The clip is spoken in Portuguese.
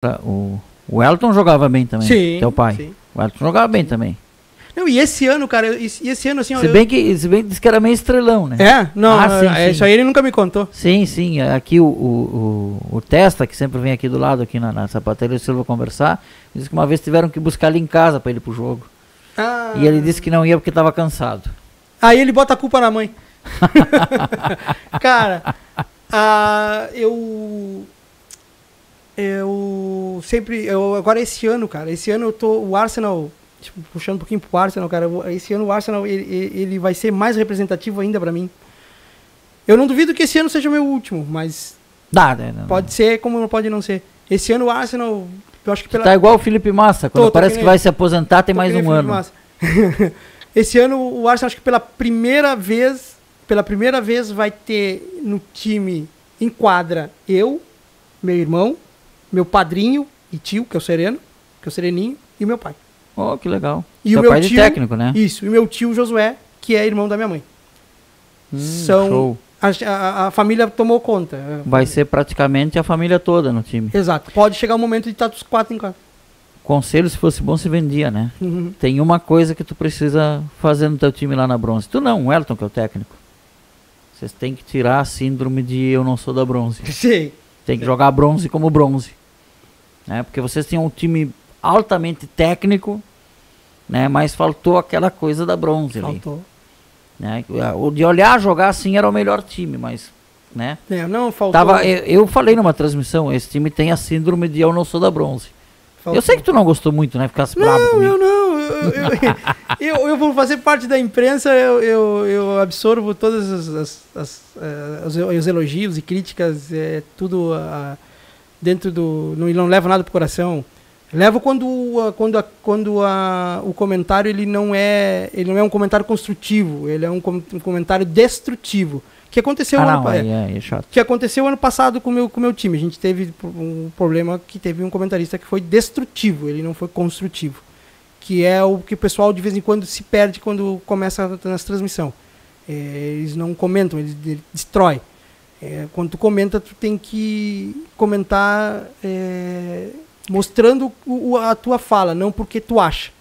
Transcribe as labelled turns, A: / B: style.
A: O Elton jogava bem também,
B: Sim,
A: teu pai.
B: sim.
A: O Elton jogava bem também.
B: Não, e esse ano, cara, esse ano assim...
A: Se bem que disse que era meio estrelão, né?
B: É? Não,
A: sim.
B: isso aí ele nunca me contou.
A: Sim. Aqui o Testa, que sempre vem aqui do lado, aqui na Sapateria Silva conversar, disse que uma vez tiveram que buscar ele em casa pra ele ir pro jogo. E ele disse que não ia porque tava cansado.
B: Aí ele bota a culpa na mãe. Cara, agora esse ano, cara, o Arsenal, tipo, puxando um pouquinho pro Arsenal, cara, esse ano o Arsenal, ele vai ser mais representativo ainda pra mim. Eu não duvido que esse ano seja o meu último, mas pode ser como pode não ser. Esse ano o Arsenal, eu acho que
A: tá igual o Felipe Massa, quando parece que vai se aposentar tem mais um ano.
B: Esse ano o Arsenal, acho que pela primeira vez vai ter no time em quadra eu, meu irmão, meu padrinho e tio, que é o Sereninho, e meu pai.
A: Oh, que legal.
B: E o meu
A: pai
B: tio,
A: de técnico, né?
B: Isso, e meu tio Josué, que é irmão da minha mãe.
A: Show.
B: A família tomou conta.
A: Vai ser praticamente a família toda no time.
B: Exato. Pode chegar o momento de estar os 4 em casa.
A: Conselho, se fosse bom, se vendia, né?
B: Uhum.
A: Tem uma coisa que tu precisa fazer no teu time lá na bronze. Tu não, o Elton, que é o técnico. Vocês têm que tirar a síndrome de eu não sou da bronze.
B: Sim.
A: Tem que jogar bronze como bronze. Né? Porque vocês têm um time altamente técnico, né? Mas faltou aquela coisa da bronze ali.
B: Faltou.
A: Né? O de olhar jogar assim era o melhor time, mas... né?
B: Não, faltou.
A: Eu falei numa transmissão, esse time tem a síndrome de eu não sou da bronze. Faltou. Eu sei que tu não gostou muito, né? Ficasse bravo comigo.
B: Eu vou fazer parte da imprensa, eu absorvo todos os elogios e críticas, tudo dentro do... Não levo nada pro coração. Levo quando o comentário ele não é um comentário construtivo, ele é um comentário destrutivo. Que aconteceu que aconteceu ano passado com o meu time. A gente teve um problema que teve um comentarista que foi destrutivo, ele não foi construtivo. Que é o que o pessoal de vez em quando se perde quando começa nas transmissões. Eles não comentam, eles destroem. Quando tu comenta, tu tem que comentar mostrando a tua fala, não porque tu acha.